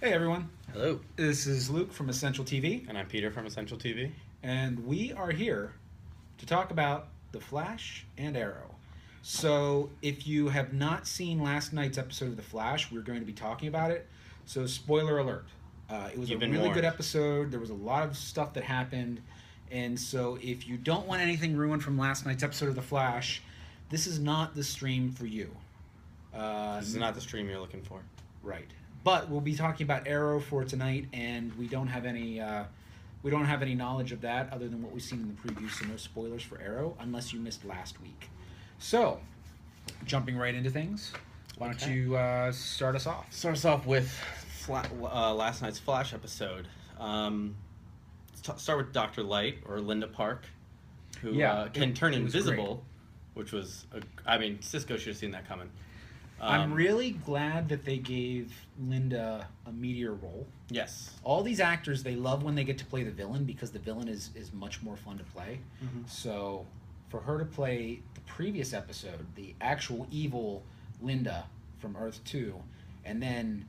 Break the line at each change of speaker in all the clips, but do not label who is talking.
Hey everyone,
Hello.
this is Luke from Essential TV,
And I'm Peter from Essential TV.
and we are here to talk about The Flash and Arrow. So, if you have not seen last night's episode of The Flash, we're going to be talking about it. So, spoiler alert. It was
You've
a
been
really
warned.
good episode. There was a lot of stuff that happened. And so, if you don't want anything ruined from last night's episode of The Flash, this is not the stream for you.
This is not the stream you're looking for.
Right. But we'll be talking about Arrow for tonight, and we don't have any knowledge of that other than what we've seen in the preview. So no spoilers for Arrow, unless you missed last week. So, jumping right into things, why don't you start us off?
Start us off with last night's Flash episode. Start with Dr. Light, or Linda Park, who can turn invisible, which was, Cisco should have seen that coming.
I'm really glad that they gave Linda a meteor role.
Yes.
All these actors, they love when they get to play the villain because the villain is much more fun to play.
Mm-hmm.
So for her to play the previous episode, the actual evil Linda from Earth 2, and then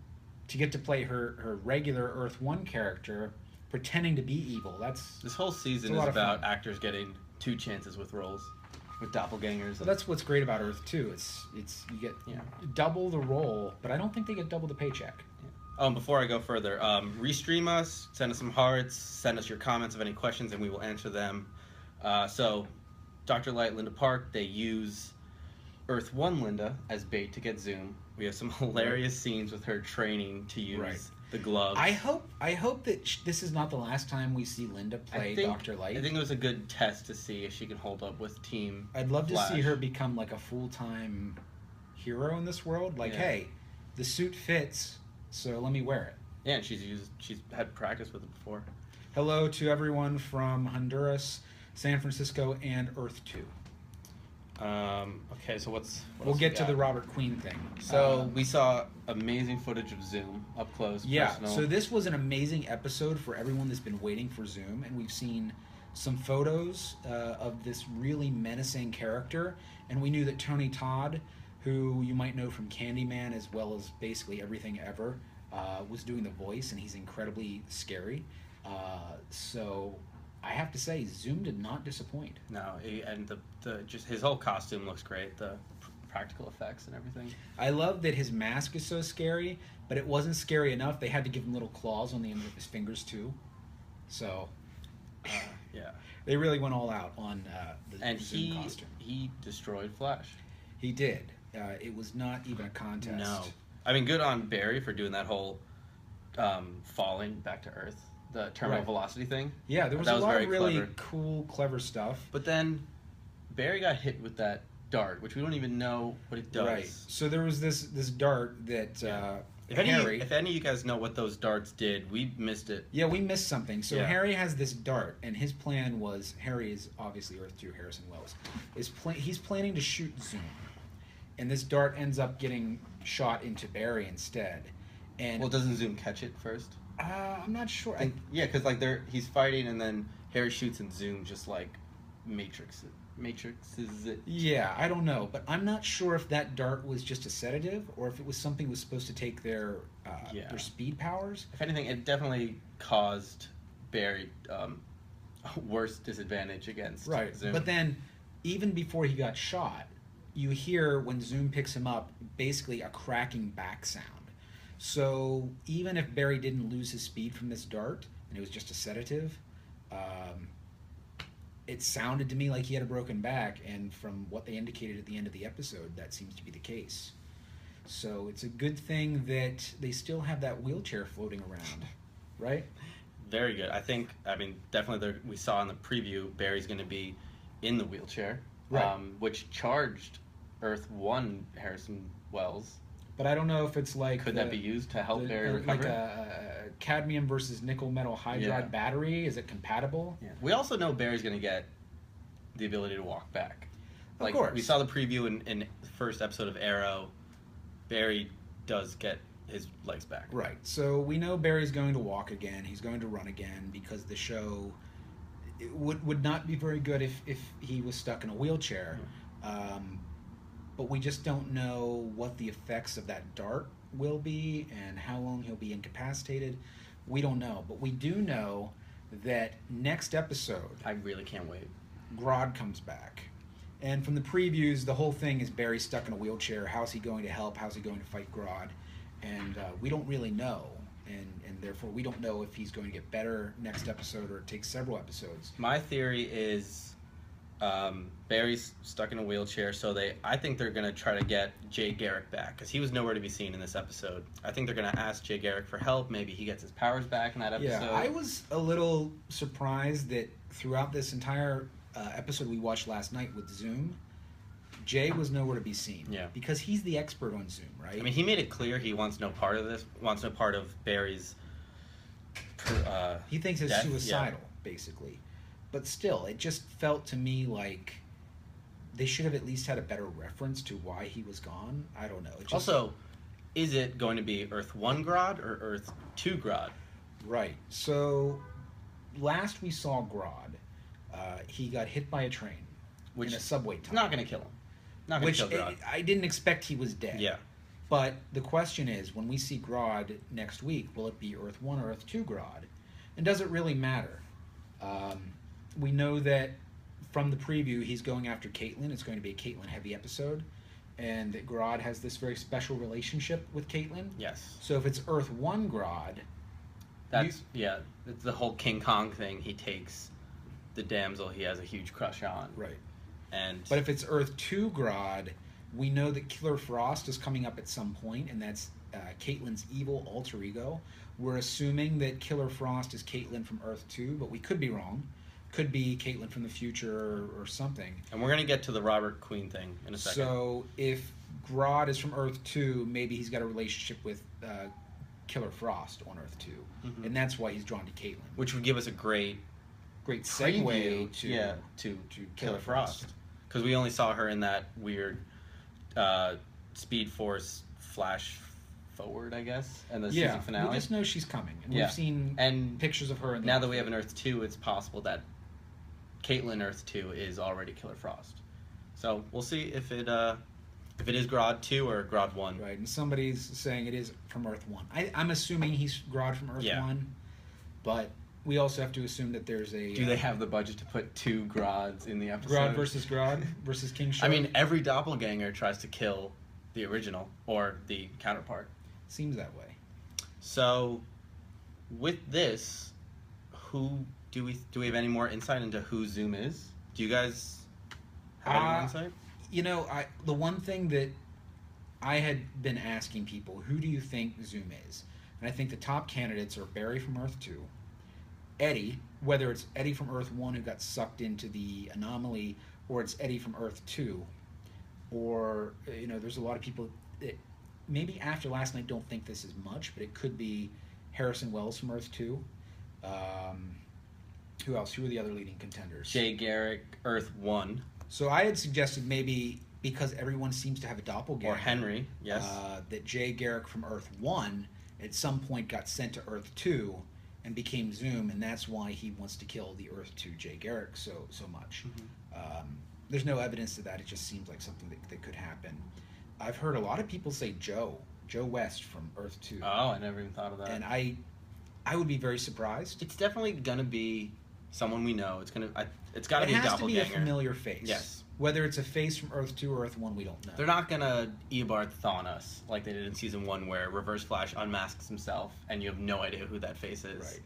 to get to play her regular Earth 1 character pretending to be evil,
This whole season is about actors getting two chances with roles. With doppelgangers.
So that's what's great about Earth 2. It's you get double the role, but I don't think they get double the paycheck.
Yeah. Before I go further, restream us, send us some hearts, send us your comments of any questions, and we will answer them. So, Dr. Light, Linda Park, they use Earth 1 Linda as bait to get Zoom. We have some hilarious scenes with her training to use the gloves.
I hope that this is not the last time we see Linda play Dr. Light.
I think it was a good test to see if she can hold up with Team
I'd love
Flash.
to see her become like a full-time hero in this world. Like, hey, the suit fits, so let me wear it.
Yeah, and she's had practice with it before.
Hello to everyone from Honduras, San Francisco, and Earth 2.
Okay, so what
we'll get to the Robert Queen thing.
So we saw amazing footage of Zoom up close.
Yeah,
personal.
So this was an amazing episode for everyone that's been waiting for Zoom, and we've seen some photos of this really menacing character, and we knew that Tony Todd, who you might know from Candyman as well as basically everything ever, was doing the voice, and he's incredibly scary. So I have to say, Zoom did not disappoint.
No, and just his whole costume looks great. The practical effects and everything.
I love that his mask is so scary, but it wasn't scary enough. They had to give him little claws on the end of his fingers too. So, they really went all out on the Zoom costume.
He destroyed Flash.
He did. It was not even a contest.
No, I mean, good on Barry for doing that whole falling back to Earth. The terminal velocity thing.
Yeah, there was a lot of really cool, clever stuff.
But then Barry got hit with that dart, which we don't even know what it does.
Right. So there was this dart that
if any of you guys know what those darts did, we missed it.
Yeah, we missed something. So Harry has this dart, and his plan was, Harry is obviously Earth 2, Harrison Wells, he's planning to shoot Zoom. And this dart ends up getting shot into Barry instead. And
well, doesn't Zoom catch it first?
I'm not sure.
Because he's fighting, and then Harry shoots, and Zoom just like matrixes it.
Yeah, I don't know, but I'm not sure if that dart was just a sedative or if it was something that was supposed to take their speed powers.
If anything, it definitely caused Barry a worse disadvantage against Zoom.
But then, even before he got shot, you hear when Zoom picks him up, basically a cracking back sound. So even if Barry didn't lose his speed from this dart, and it was just a sedative, it sounded to me like he had a broken back, and from what they indicated at the end of the episode, that seems to be the case. So it's a good thing that they still have that wheelchair floating around, right?
Very good. Definitely we saw in the preview, Barry's going to be in the wheelchair, which charged Earth 1 Harrison Wells.
But I don't know if it's like...
Could that be used to help Barry recover?
Like a cadmium versus nickel metal hydride battery? Is it compatible?
Yeah. We also know Barry's going to get the ability to walk back.
Of course.
We saw the preview in the first episode of Arrow. Barry does get his legs back. Right.
So we know Barry's going to walk again. He's going to run again because the show would not be very good if he was stuck in a wheelchair. But we just don't know what the effects of that dart will be and how long he'll be incapacitated. We don't know. But we do know that next episode,
I really can't wait.
Grodd comes back. And from the previews, the whole thing is Barry stuck in a wheelchair. How's he going to help? How's he going to fight Grodd? And we don't really know. And therefore, we don't know if he's going to get better next episode or it takes several episodes.
My theory is Barry's stuck in a wheelchair, so I think they're going to try to get Jay Garrick back, because he was nowhere to be seen in this episode. I think they're going to ask Jay Garrick for help. Maybe he gets his powers back in that episode.
Yeah, I was a little surprised that throughout this entire episode we watched last night with Zoom, Jay was nowhere to be seen.
Yeah.
Because he's the expert on Zoom, right?
I mean, he made it clear he wants no part of this, wants no part of Barry's
he thinks it's
death.
suicidal, basically. But still, it just felt to me like they should have at least had a better reference to why he was gone. I don't know. It just,
also, is it going to be Earth 1 Grodd or Earth 2 Grodd?
Right. So, last we saw Grodd, he got hit by a train in a subway tunnel.
Not going to kill him. Not going to kill Grodd.
I didn't expect he was dead.
Yeah.
But the question is, when we see Grodd next week, will it be Earth 1 or Earth 2 Grodd? And does it really matter? We know that from the preview, he's going after Caitlin. It's going to be a Caitlin-heavy episode. And that Grodd has this very special relationship with Caitlin.
Yes.
So if it's Earth 1 Grodd...
It's the whole King Kong thing. He takes the damsel he has a huge crush on.
Right.
But
if it's Earth 2 Grodd, we know that Killer Frost is coming up at some point, and that's Caitlyn's evil alter ego. We're assuming that Killer Frost is Caitlyn from Earth 2, but we could be wrong. Could be Caitlyn from the future or something.
And we're going to get to the Robert Queen thing in a second.
So if Grodd is from Earth 2, maybe he's got a relationship with Killer Frost on Earth 2. Mm-hmm. And that's why he's drawn to Caitlyn.
Which would give us a great
segue
to Killer Frost. Because we only saw her in that weird Speed Force flash forward, I guess, and the season finale.
We just know she's coming. And we've seen pictures of her.
Now that we have an Earth 2, it's possible that Caitlyn Earth 2 is already Killer Frost. So we'll see if it is Grodd 2 or Grodd 1.
Right, and somebody's saying it is from Earth 1. I'm assuming he's Grodd from Earth 1, but we also have to assume that there's a...
Do they have the budget to put 2 Grodds in the episode?
Grodd versus King Shark?
I mean, every doppelganger tries to kill the original or the counterpart.
Seems that way.
So, with this, do we have any more insight into who Zoom is? Do you guys have any more insight?
You know, the one thing that I had been asking people, who do you think Zoom is? And I think the top candidates are Barry from Earth 2, Eddie, whether it's Eddie from Earth 1 who got sucked into the anomaly, or it's Eddie from Earth 2, or, you know, there's a lot of people that maybe after last night don't think this is much, but it could be Harrison Wells from Earth 2. Who else? Who are the other leading contenders?
Jay Garrick, Earth 1.
So I had suggested maybe, because everyone seems to have a doppelganger.
Or Henry, yes.
That Jay Garrick from Earth 1 at some point got sent to Earth 2 and became Zoom, and that's why he wants to kill the Earth 2 Jay Garrick so much. Mm-hmm. There's no evidence to that. It just seems like something that could happen. I've heard a lot of people say Joe West from Earth 2.
Oh, I never even thought of that.
And I would be very surprised.
It's definitely going to be someone we know. It's got to be a doppelganger.
It has to be a familiar face.
Yes.
Whether it's a face from Earth 2 or Earth 1, we don't know.
They're not going to Eobard-Thon us like they did in Season 1, where Reverse Flash unmasks himself and you have no idea who that face is.
Right.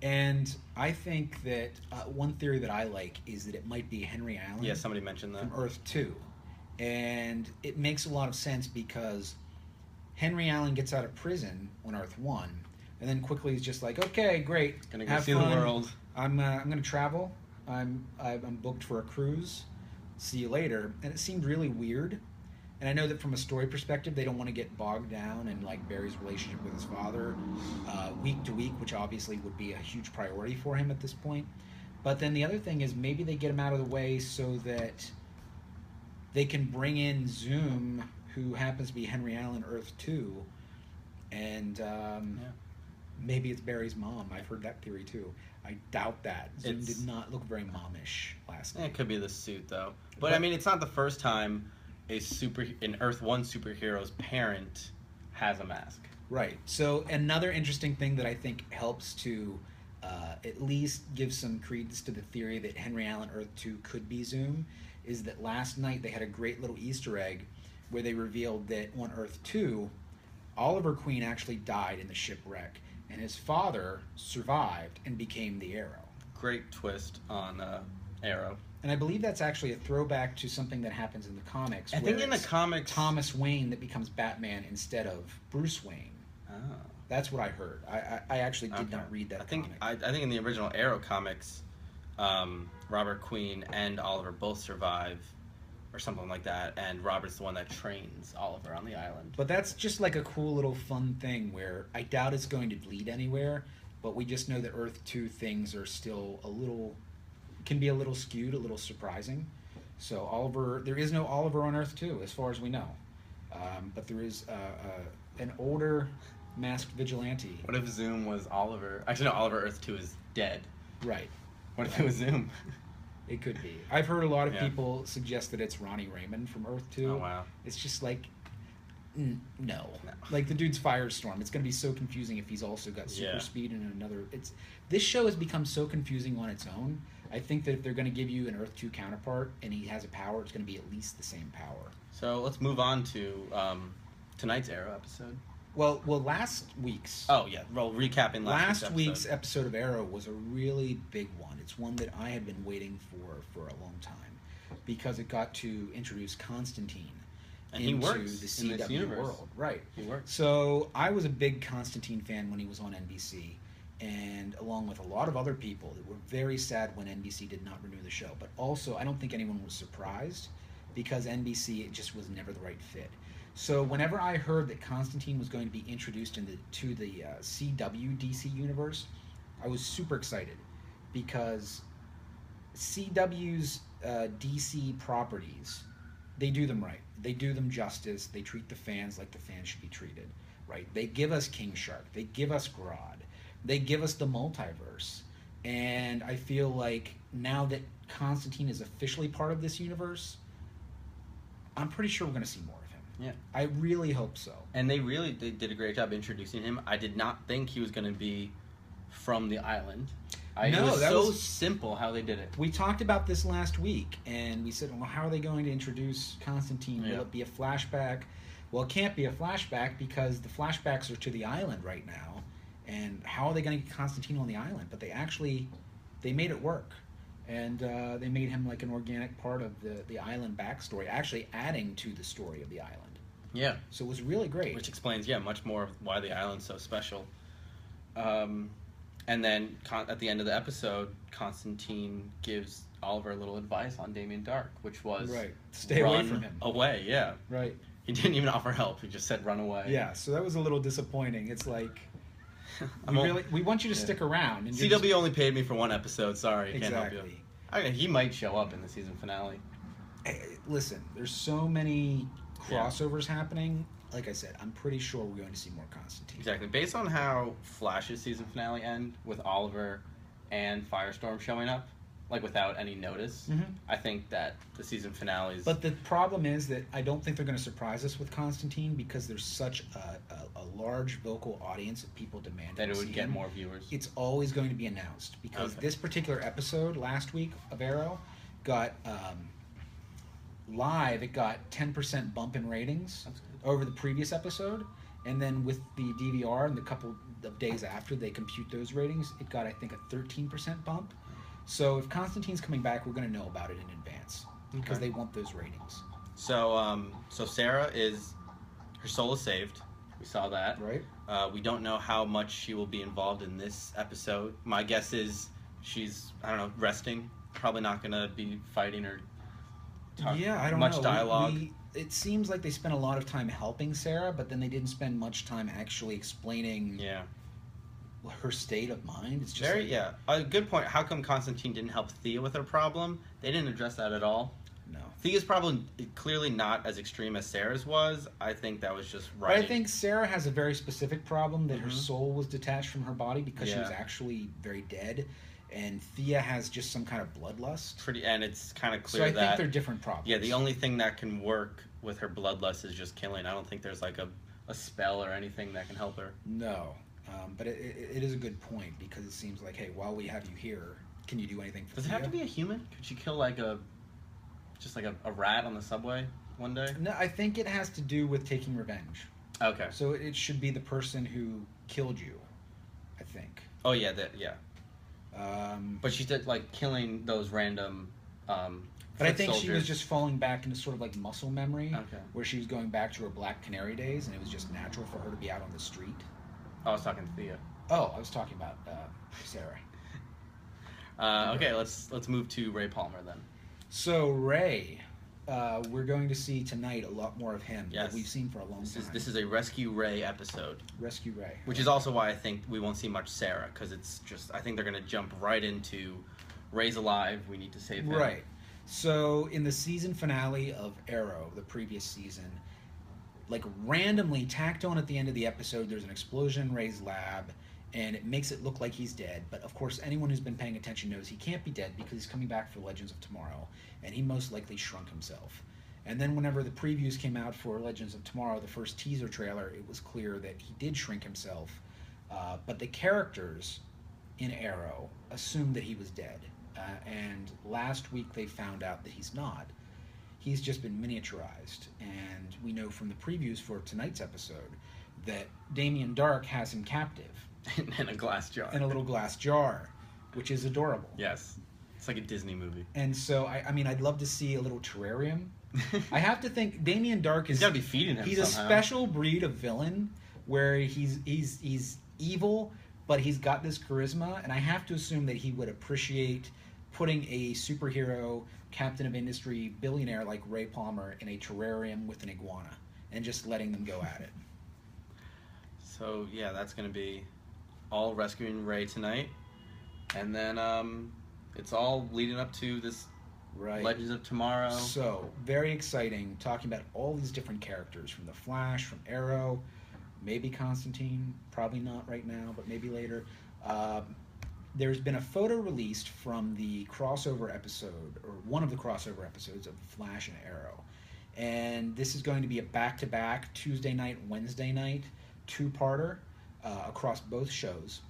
And I think that one theory that I like is that it might be Henry Allen.
Yeah, somebody mentioned that.
From Earth 2. And it makes a lot of sense because Henry Allen gets out of prison on Earth 1, and then quickly is just like, okay, great.
Gonna go see the world.
I'm going to travel. I'm booked for a cruise. See you later. And it seemed really weird. And I know that from a story perspective, they don't want to get bogged down in like Barry's relationship with his father week to week, which obviously would be a huge priority for him at this point. But then the other thing is maybe they get him out of the way so that they can bring in Zoom, who happens to be Henry Allen, Earth 2, and maybe it's Barry's mom. I've heard that theory too. I doubt that. Zoom did not look very momish last night.
It could be the suit, though. But I mean, it's not the first time an Earth 1 superhero's parent has a mask.
Right. So another interesting thing that I think helps to at least give some credence to the theory that Henry Allen Earth 2 could be Zoom is that last night they had a great little Easter egg where they revealed that on Earth 2, Oliver Queen actually died in the shipwreck, and his father survived and became the Arrow.
Great twist on Arrow.
And I believe that's actually a throwback to something that happens in the comics.
I think in the comics...
Thomas Wayne that becomes Batman instead of Bruce Wayne.
Oh.
That's what I heard. I actually did not read that comic.
I think in the original Arrow comics, Robert Queen and Oliver both survive, or something like that, and Robert's the one that trains Oliver on the island.
But that's just like a cool little fun thing where I doubt it's going to lead anywhere, but we just know that Earth 2 things are still can be a little skewed, a little surprising. So Oliver, there is no Oliver on Earth 2, as far as we know. But there is an older masked vigilante.
What if Zoom was Oliver? Actually, no, Oliver Earth 2 is dead.
Right.
What if it was Zoom?
It could be. I've heard a lot of people suggest that it's Ronnie Raymond from Earth 2.
Oh, wow.
It's just like, no. Like, the dude's Firestorm. It's going to be so confusing if he's also got super speed and another... This show has become so confusing on its own. I think that if they're going to give you an Earth 2 counterpart and he has a power, it's going to be at least the same power.
So let's move on to tonight's Arrow episode.
Well, last week's...
Oh, yeah. Well, recapping
last week's episode of Arrow was a really big one. It's one that I had been waiting for a long time because it got to introduce Constantine into the CW world. Right.
He works.
So I was a big Constantine fan when he was on NBC, and along with a lot of other people that were very sad when NBC did not renew the show. But also, I don't think anyone was surprised because NBC, it just was never the right fit. So whenever I heard that Constantine was going to be introduced to the CW DC universe, I was super excited because CW's DC properties, they do them right. They do them justice. They treat the fans like the fans should be treated, right? They give us King Shark. They give us Grodd. They give us the multiverse. And I feel like now that Constantine is officially part of this universe, I'm pretty sure we're going to see more.
Yeah,
I really hope so.
And they did a great job introducing him. I did not think he was going to be from the island. It was so simple how they did it.
We talked about this last week, and we said, well, how are they going to introduce Constantine? Will it be a flashback? Well, it can't be a flashback because the flashbacks are to the island right now. And how are they going to get Constantine on the island? But they made it work. And they made him like an organic part of the island backstory, actually adding to the story of the island.
Yeah.
So it was really great.
Which explains, much more of why the island's so special. And then at the end of the episode, Constantine gives Oliver a little advice on Damien Darhk, which was...
Right. Stay away from him.
Away, yeah.
Right.
He didn't even offer help. He just said run away.
Yeah, so that was a little disappointing. It's like... we want you to stick around. And
CW only paid me for one episode. Sorry,
exactly.
Can't help you. He might show up in the season finale.
Hey, listen, there's so many crossovers happening. Like I said, I'm pretty sure we're going to see more Constantine.
Exactly. Based on how Flash's season finale end with Oliver and Firestorm showing up, like without any notice, I think that the season finale is...
But the problem is that I don't think they're going to surprise us with Constantine because there's such a large vocal audience of people demanding
that it would get more viewers.
It's always going to be announced because this particular episode last week of Arrow got live. It got 10% bump in ratings over the previous episode, and then with the DVR and the couple of days after they compute those ratings, it got I think a 13% bump. So if Constantine's coming back, we're going to know about it in advance because they want those ratings.
So Sarah her soul is saved. We saw that.
Right.
We don't know how much she will be involved in this episode. My guess is she's, resting. Probably not going to be fighting or
I don't
much
know.
dialogue.
It seems like they spent a lot of time helping Sarah, but then they didn't spend much time actually explaining her state of mind. It's just
a good point. How come Constantine didn't help Thea with her problem? They didn't address that at all.
No.
Thea's problem clearly not as extreme as Sarah's was. I think that was just
right. But I think Sarah has a very specific problem that her soul was detached from her body because she was actually very dead. And Thea has just some kind of bloodlust.
And it's kind of clear
think they're different problems.
Yeah, the only thing that can work with her bloodlust is just killing. I don't think there's like a a spell or anything that can help her.
No. But it is a good point, because it seems like, hey, while we have you here, can you do anything for
Does it have to be a human? Could she kill like a rat on the subway one day?
No, I think it has to do with taking revenge.
Okay.
So it should be the person who killed you, I think.
Oh yeah, but she did like killing those random.
But I think
soldiers.
she was just falling back into sort of like muscle memory,
Okay.
where she was going back to her Black Canary days, and it was just natural for her to be out on the street.
I was talking to Thea.
Oh, I was talking about Sarah.
Okay, let's move to Ray Palmer then.
So Ray, we're going to see tonight a lot more of him
Yes.
that we've seen for a long time.
This is a Rescue Ray episode.
Rescue Ray.
Which is also why I think we won't see much Sarah, because it's just, I think they're going to jump right into Ray's alive, we need to save him.
Right. So in the season finale of Arrow, the previous season, like randomly tacked on at the end of the episode, there's an explosion in Ray's lab, and it makes it look like he's dead. But of course, anyone who's been paying attention knows he can't be dead, because he's coming back for Legends of Tomorrow, and he most likely shrunk himself. And then whenever the previews came out for Legends of Tomorrow, the first teaser trailer, it was clear that he did shrink himself. But the characters in Arrow assumed that he was dead. And last week they found out that he's not. He's just been miniaturized. And we know from the previews for tonight's episode that Damien Darhk has him captive.
In a glass jar.
In a little glass jar, which is adorable.
Yes. It's like a Disney movie.
And so, I mean, I'd love to see a little terrarium. I have to think Damien Darhk is...
He's got to be feeding him
He's
somehow.
a special breed of villain where he's evil, but he's got this charisma, and I have to assume that he would appreciate putting a superhero, captain of industry, billionaire like Ray Palmer in a terrarium with an iguana and just letting them go at it.
So, yeah, that's going to be all rescuing Ray tonight. And then it's all leading up to this Legends of Tomorrow.
So, very exciting, talking about all these different characters, from The Flash, from Arrow, maybe Constantine, probably not right now, but maybe later. There's been a photo released from the crossover episode, or one of the crossover episodes of Flash and Arrow. And this is going to be a back-to-back Tuesday night, Wednesday night, two-parter across both shows.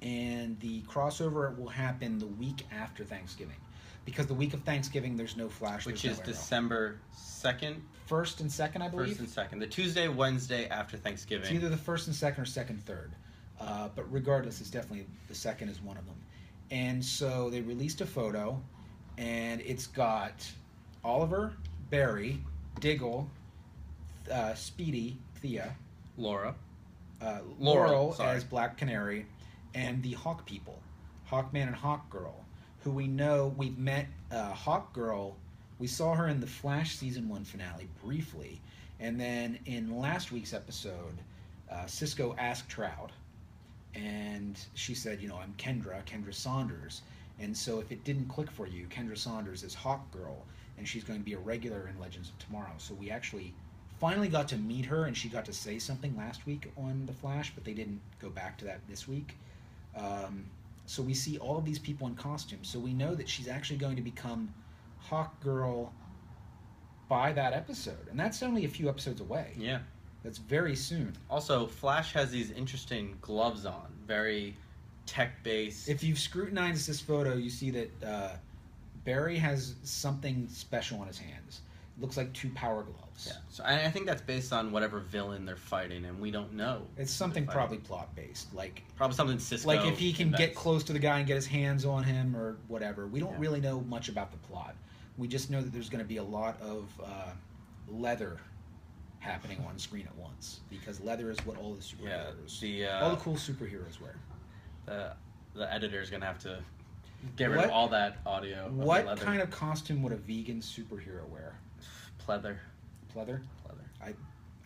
And the crossover will happen the week after Thanksgiving. Because the week of Thanksgiving, there's no Flash,
Which
there's
is
no Arrow.
December 2nd?
1st and 2nd, I believe?
1st and 2nd. The Tuesday, Wednesday after Thanksgiving.
It's either the 1st and 2nd or 2nd, 3rd. But regardless, it's definitely the 2nd is one of them. And so they released a photo, and it's got Oliver, Barry, Diggle, Speedy, Thea,
Laurel
Laurel as Black Canary, and the Hawk people, Hawkman and Hawk Girl, who we know we've met. Hawk Girl, we saw her in the Flash Season 1 finale briefly, and then in last week's episode, Cisco asked her out, and she said, you know, I'm Kendra Saunders, and so if it didn't click for you, Kendra Saunders is Hawk Girl, and she's going to be a regular in Legends of Tomorrow. So we actually finally got to meet her, and she got to say something last week on The Flash, but they didn't go back to that this week. So we see all of these people in costume, so we know that she's actually going to become Hawk Girl by that episode, and that's only a few episodes away.
Yeah.
That's very soon.
Also, Flash has these interesting gloves on, very tech-based.
If you've scrutinized this photo, you see that Barry has something special on his hands. It looks like 2 power gloves.
Yeah, so I think that's based on whatever villain they're fighting, and we don't know.
It's something probably plot-based, like
probably something Cisco.
Like if he can
invents.
get close to the guy and get his hands on him or whatever. We don't really know much about the plot. We just know that there's going to be a lot of leather happening on screen at once, because leather is what all the superheroes, all the cool superheroes wear.
The editor is going to have to get rid of all that audio.
What kind of costume would a vegan superhero wear?
Pleather.
Pleather?
Pleather.
I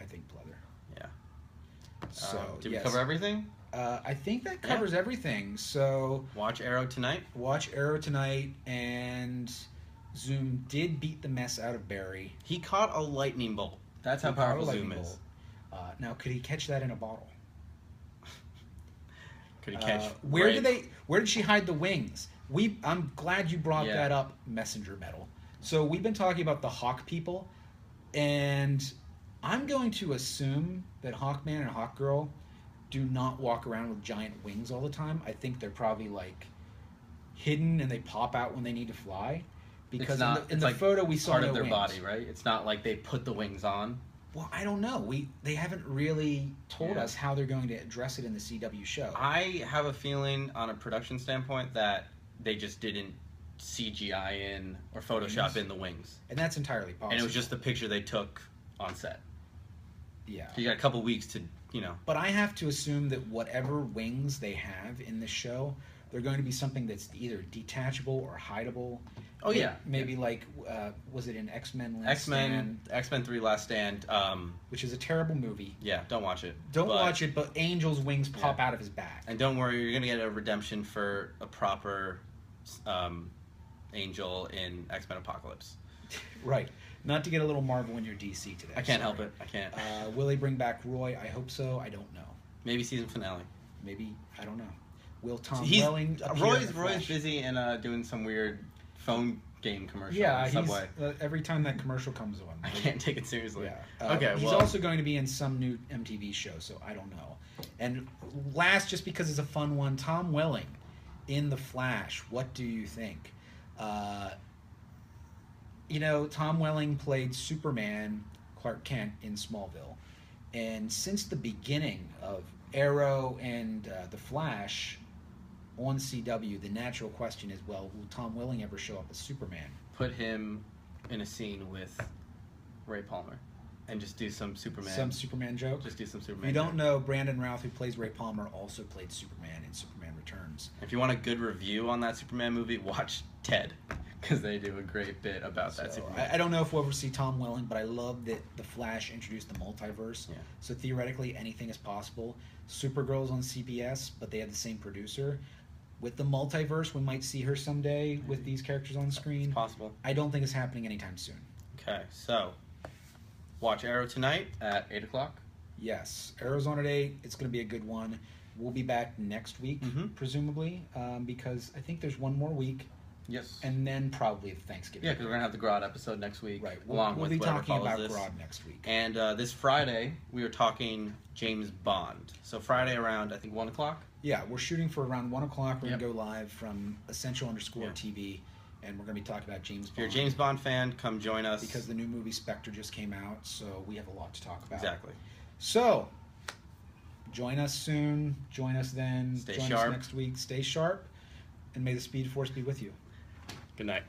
think pleather.
Yeah.
So
did we cover everything?
I think that covers everything. So
watch Arrow tonight.
Watch Arrow tonight, and Zoom did beat the mess out of Barry.
He caught a lightning bolt. That's how powerful Zoom is.
Now, could he catch that in a bottle?
Could he catch?
Where did she hide the wings? I'm glad you brought that up, Messenger Metal. So we've been talking about the Hawk people, and I'm going to assume that Hawkman and Hawkgirl do not walk around with giant wings all the time. I think they're probably like hidden and they pop out when they need to fly. Because
It's not,
in the
like
photo we saw
part
no
of their
wings.
body, right? It's not like they put the wings on.
Well, I don't know. They haven't really told us how they're going to address it in the CW show.
I have a feeling, on a production standpoint, that they just didn't CGI in or Photoshop in the wings.
And that's entirely possible.
And it was just the picture they took on set.
Yeah.
So you got a couple weeks to,
But I have to assume that whatever wings they have in this show, they're going to be something that's either detachable or hideable.
Oh, yeah.
Maybe like, was it in X-Men Last Stand?
X-Men 3 Last Stand.
Which is a terrible movie.
Yeah, don't watch it.
Don't watch it, but Angel's wings pop out of his back.
And don't worry, you're going to get a redemption for a proper Angel in X-Men Apocalypse.
Right. Not to get a little Marvel in your DC today.
I can't help it. I can't.
Will they bring back Roy? I hope so. I don't know.
Maybe season finale.
Maybe. I don't know. Will Tom Welling appear in the
Roy's busy and doing some weird phone game commercial.
Yeah,
on Subway.
Every time that commercial comes on.
I can't take it seriously.
Yeah.
Okay,
he's also going to be in some new MTV show, so I don't know. And last, just because it's a fun one, Tom Welling in The Flash. What do you think? Tom Welling played Superman, Clark Kent, in Smallville. And since the beginning of Arrow and The Flash on CW, the natural question is, well, will Tom Welling ever show up as Superman?
Put him in a scene with Ray Palmer and just do some Superman.
Some Superman joke?
Just do some Superman.
If you don't know, Brandon Routh, who plays Ray Palmer, also played Superman in Superman Returns.
If you want a good review on that Superman movie, watch Ted, because they do a great bit about that Superman.
I don't know if we'll ever see Tom Welling, but I love that The Flash introduced the multiverse.
Yeah. So
theoretically, anything is possible. Supergirl's on CBS, but they had the same producer. With the multiverse, we might see her someday with these characters on screen.
It's possible.
I don't think it's happening anytime soon.
Okay, so watch Arrow tonight at 8 o'clock.
Yes, Arrow's on at 8. It's going to be a good one. We'll be back next week, presumably, because I think there's one more week.
Yes.
And then probably Thanksgiving.
Yeah, because we're going to have the Grodd episode next week.
Right.
We'll
be talking about Grodd next week.
And this Friday, we are talking James Bond. So Friday around, I think, 1 o'clock?
Yeah, we're shooting for around 1 o'clock. We're going to go live from Essential_TV, and we're going to be talking about James Bond.
If you're a James Bond fan, come join us.
Because the new movie Spectre just came out, so we have a lot to talk about.
Exactly.
So, join us soon. Join us then.
Stay
join
sharp.
us next week. Stay sharp, and may the Speed Force be with you.
Good night.